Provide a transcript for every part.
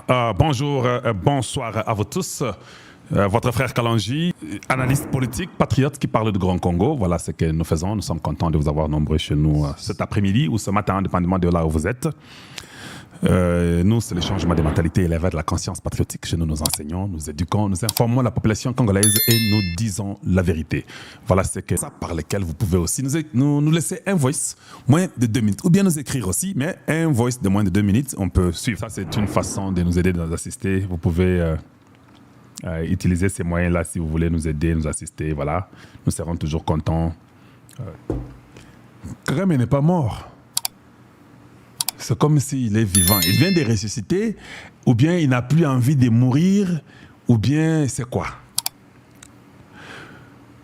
Bonjour, bonsoir à vous tous. Votre frère Kalanji, analyste politique, patriote qui parle du Grand Congo. Voilà ce que nous faisons. Nous sommes contents de vous avoir nombreux chez nous cet après-midi ou ce matin, dépendamment de là où vous êtes. Nous, c'est le changement de mentalité et l'éveil de la conscience patriotique. Chez nous, nous enseignons, nous éduquons, nous informons la population congolaise et nous disons la vérité. Voilà ce que ça par lequel vous pouvez aussi nous laisser un voice moins de 2 minutes ou bien nous écrire aussi, mais un voice de moins de 2 minutes, on peut suivre. Ça, c'est une façon de nous aider, de nous assister. Vous pouvez utiliser ces moyens-là si vous voulez nous aider, nous assister. Voilà, nous serons toujours contents. Kagame n'est pas mort. C'est comme s'il est vivant. Il vient de ressusciter, ou bien il n'a plus envie de mourir, ou bien c'est quoi?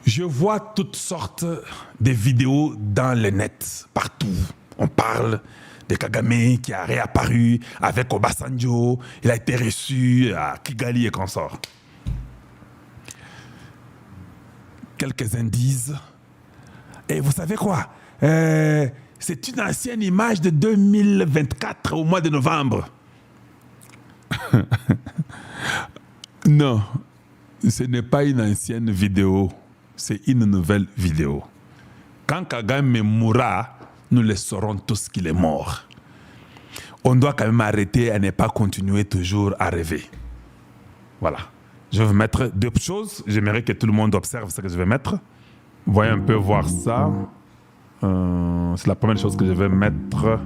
Je vois toutes sortes de vidéos dans le net, partout. On parle de Kagame qui a réapparu avec Obasanjo. Il a été reçu à Kigali et consorts. Quelques indices. Et vous savez quoi? C'est une ancienne image de 2024 au mois de novembre. Non, ce n'est pas une ancienne vidéo, c'est une nouvelle vidéo. Quand Kagame mourra, nous le saurons tous qu'il est mort. On doit quand même arrêter à ne pas continuer toujours à rêver. Voilà. Je vais vous mettre deux choses. J'aimerais que tout le monde observe ce que je vais mettre. Voyez un peu voir ça. C'est la première chose que je vais mettre,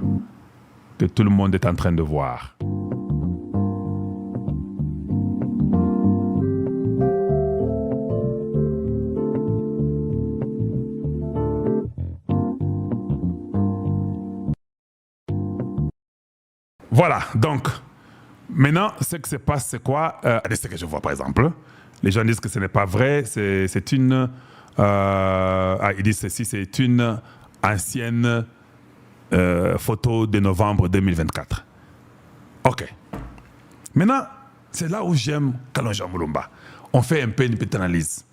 que tout le monde est en train de voir. Voilà, donc, maintenant, ce qui se passe, c'est quoi? Ce que je vois, par exemple. Les gens disent que ce n'est pas vrai, c'est une... ils disent ceci, c'est une ancienne photo de novembre 2024. Ok. Maintenant, c'est là où j'aime Kalonji Mulumba. On fait un peu une petite analyse.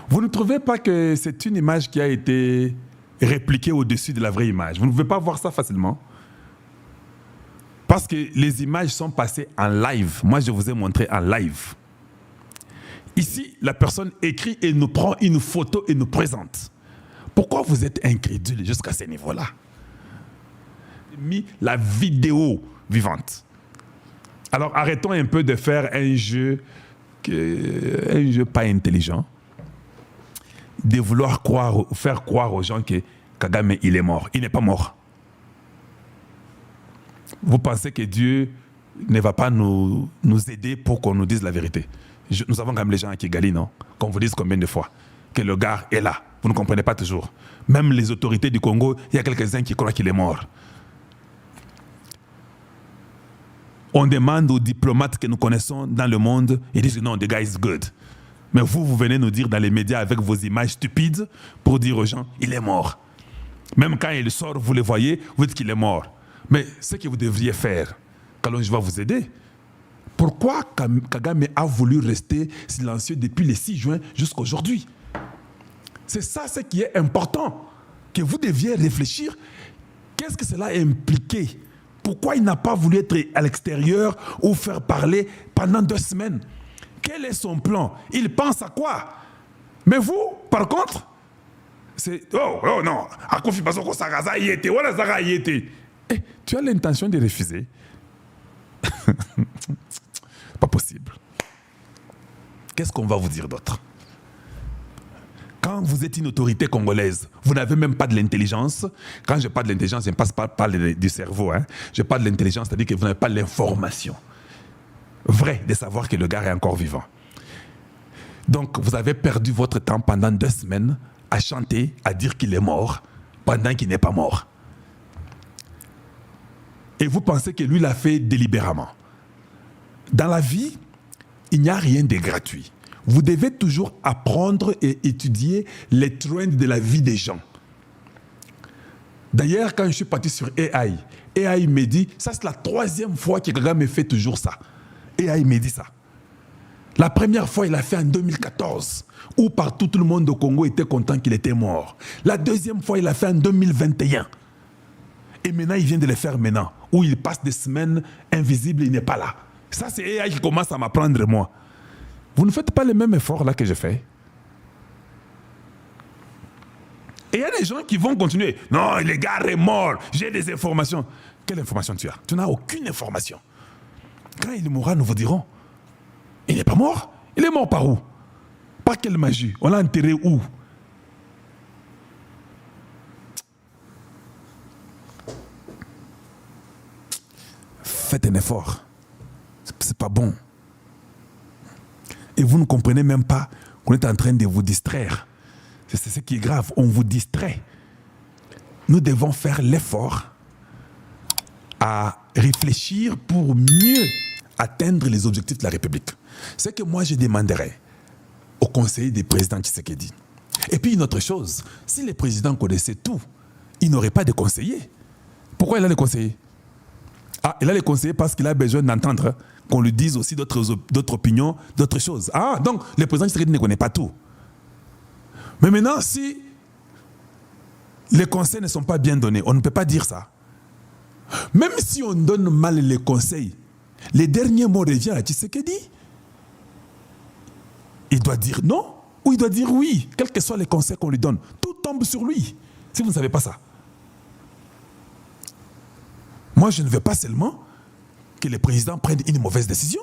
Vous ne trouvez pas que c'est une image qui a été répliquée au-dessus de la vraie image? Vous ne pouvez pas voir ça facilement? Parce que les images sont passées en live. Moi, je vous ai montré en live. Ici, la personne écrit et nous prend une photo et nous présente. Pourquoi vous êtes incrédule jusqu'à ce niveau-là? Mis la vidéo vivante. Alors, arrêtons un peu de faire un jeu pas intelligent, de vouloir faire croire aux gens que Kagame, il est mort. Il n'est pas mort. Vous pensez que Dieu ne va pas nous aider pour qu'on nous dise la vérité? Nous avons quand même les gens à Kigali, non? Qu'on vous dise combien de fois que le gars est là. Vous ne comprenez pas toujours. Même les autorités du Congo, il y a quelques-uns qui croient qu'il est mort. On demande aux diplomates que nous connaissons dans le monde, ils disent non, the guy is good. Mais vous venez nous dire dans les médias avec vos images stupides pour dire aux gens, il est mort. Même quand il sort, vous le voyez, vous dites qu'il est mort. Mais ce que vous devriez faire, Kalonji va vous aider. Pourquoi Kagame a voulu rester silencieux depuis le 6 juin jusqu'à aujourd'hui? C'est ça ce qui est important, que vous deviez réfléchir. Qu'est-ce que cela a impliqué? Pourquoi il n'a pas voulu être à l'extérieur ou faire parler pendant 2 semaines? Quel est son plan? Il pense à quoi? Mais vous, par contre, c'est... Oh non, à confirmation que ça y était, voilà ça y était. Tu as l'intention de refuser? Pas possible. Qu'est-ce qu'on va vous dire d'autre? Quand vous êtes une autorité congolaise, vous n'avez même pas de l'intelligence. Quand je parle de l'intelligence, je ne passe pas du cerveau. Hein. Je parle de l'intelligence, c'est-à-dire que vous n'avez pas l'information vraie de savoir que le gars est encore vivant. Donc, vous avez perdu votre temps pendant 2 semaines à chanter, à dire qu'il est mort, pendant qu'il n'est pas mort. Et vous pensez que lui l'a fait délibérément. Dans la vie, il n'y a rien de gratuit. Vous devez toujours apprendre et étudier les trends de la vie des gens. D'ailleurs, quand je suis parti sur AI me dit, ça c'est la 3e fois que Kagame fait toujours ça. AI me dit ça. La première fois, il l'a fait en 2014, où partout tout le monde au Congo était content qu'il était mort. La 2e fois, il l'a fait en 2021. Et maintenant, il vient de le faire maintenant. où il passe des semaines invisibles, il n'est pas là. Ça, c'est AI qui commence à m'apprendre, moi. Vous ne faites pas les mêmes efforts là que je fais. Et il y a des gens qui vont continuer. Non, le gars est mort, j'ai des informations. Quelle information tu as? Tu n'as aucune information. Quand il mourra, nous vous dirons. Il n'est pas mort. Il est mort par où? Par quelle magie? On l'a enterré où? Faites un effort. C'est pas bon. Et vous ne comprenez même pas qu'on est en train de vous distraire. C'est ce qui est grave. On vous distrait. Nous devons faire l'effort à réfléchir pour mieux atteindre les objectifs de la République. C'est que moi, je demanderais au conseiller des présidents Tshisekedi. Et puis une autre chose, si les présidents connaissaient tout, ils n'auraient pas de conseillers. Pourquoi il a les conseillers? Ah, il a les conseillers parce qu'il a besoin d'entendre qu'on lui dise aussi d'autres opinions, d'autres choses. Ah, donc le président Tshisekedi ne connaît pas tout. Mais maintenant, si les conseils ne sont pas bien donnés, on ne peut pas dire ça. Même si on donne mal les conseils, les derniers mots reviennent à Tshisekedi. Il doit dire non ou il doit dire oui, quels que soient les conseils qu'on lui donne. Tout tombe sur lui, si vous ne savez pas ça. Moi, je ne veux pas seulement que les présidents prennent une mauvaise décision.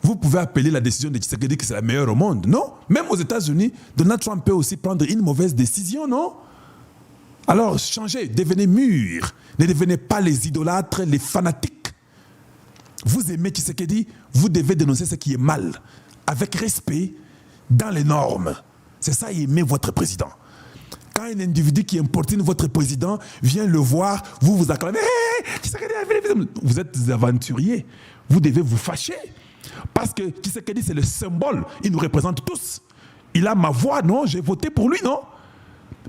Vous pouvez appeler la décision de Tshisekedi que c'est la meilleure au monde. Non, même aux États-Unis, Donald Trump peut aussi prendre une mauvaise décision, non? Alors, changez, devenez mûrs. Ne devenez pas les idolâtres, les fanatiques. Vous aimez Tshisekedi, vous devez dénoncer ce qui est mal, avec respect, dans les normes. C'est ça, aimer votre président. Quand un individu qui importune votre président vient le voir, vous vous acclamez. Hey, Tshisekedi, vous êtes des aventuriers. Vous devez vous fâcher. Parce que Tshisekedi, c'est le symbole. Il nous représente tous. Il a ma voix, non? J'ai voté pour lui, non?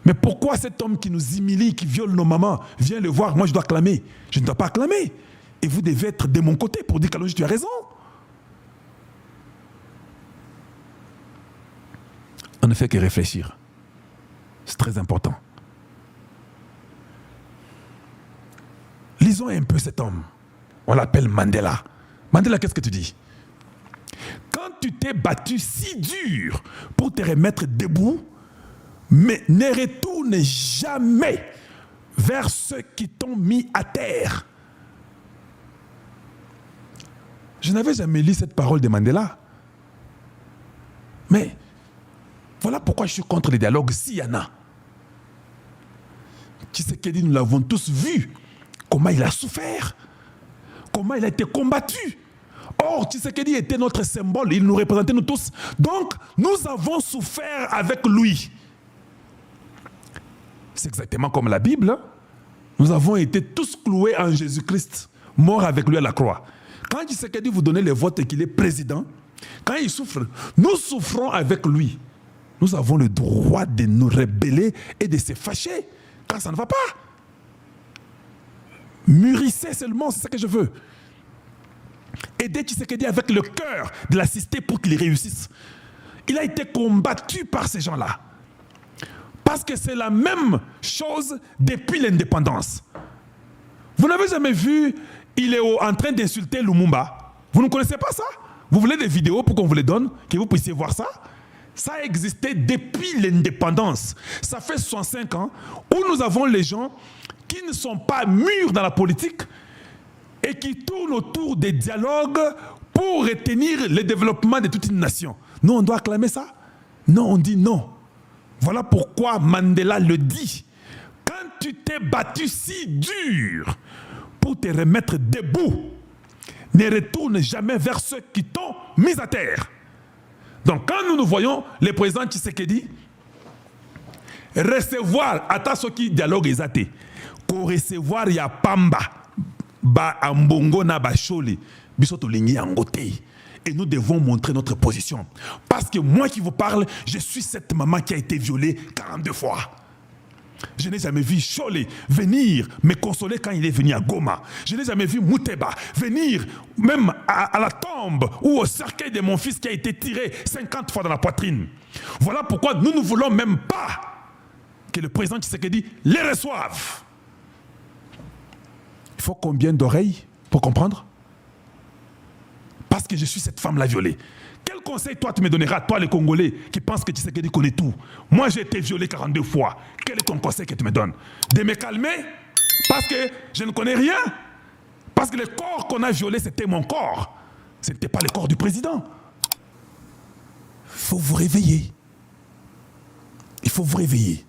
Mais pourquoi cet homme qui nous humilie, qui viole nos mamans, vient le voir? Moi, je dois clamer. Je ne dois pas clamer. Et vous devez être de mon côté pour dire que tu as raison. On ne fait que réfléchir. C'est très important. Lisons un peu cet homme. On l'appelle Mandela. Mandela, qu'est-ce que tu dis? Quand tu t'es battu si dur pour te remettre debout, mais ne retourne jamais vers ceux qui t'ont mis à terre. Je n'avais jamais lu cette parole de Mandela. Mais voilà pourquoi je suis contre les dialogues, s'il y en a. Tshisekedi, nous l'avons tous vu, comment il a souffert, comment il a été combattu. Or, Tshisekedi était notre symbole, il nous représentait nous tous. Donc, nous avons souffert avec lui. C'est exactement comme la Bible. Nous avons été tous cloués en Jésus-Christ, morts avec lui à la croix. Quand Tshisekedi vous donnait le vote et qu'il est président, quand il souffre, nous souffrons avec lui. Nous avons le droit de nous rebeller et de se fâcher quand ça ne va pas. Mûrissez seulement, c'est ça que je veux. Aidez Tshisekedi avec le cœur de l'assister pour qu'il réussisse. Il a été combattu par ces gens-là. Parce que c'est la même chose depuis l'indépendance. Vous n'avez jamais vu, il est en train d'insulter Lumumba. Vous ne connaissez pas ça? Vous voulez des vidéos pour qu'on vous les donne, que vous puissiez voir ça? Ça a existé depuis l'indépendance. Ça fait 65 ans où nous avons les gens qui ne sont pas mûrs dans la politique et qui tournent autour des dialogues pour retenir le développement de toute une nation. Nous, on doit acclamer ça? Non, on dit non. Voilà pourquoi Mandela le dit. Quand tu t'es battu si dur pour te remettre debout, ne retourne jamais vers ceux qui t'ont mis à terre. Donc quand nous voyons le président Tshisekedi recevoir, à ceux qui dialoguent exaté, qu'on recevoir ya pamba, ba ambongo na ba choli, bisoto lingi angote. Et nous devons montrer notre position. Parce que moi qui vous parle, je suis cette maman qui a été violée 42 fois. Je n'ai jamais vu Chole venir me consoler quand il est venu à Goma. Je n'ai jamais vu Mouteba venir même à la tombe ou au cercueil de mon fils qui a été tiré 50 fois dans la poitrine. Voilà pourquoi nous ne voulons même pas que le président Tshisekedi les reçoive. Il faut combien d'oreilles pour comprendre? Parce que je suis cette femme-là violée. Quel conseil toi tu me donneras, toi les Congolais qui pensent que Tshisekedi connaît tout? Moi j'ai été violé 42 fois. Quel est ton conseil que tu me donnes? De me calmer parce que je ne connais rien? Parce que le corps qu'on a violé c'était mon corps. Ce n'était pas le corps du président. Il faut vous réveiller. Il faut vous réveiller.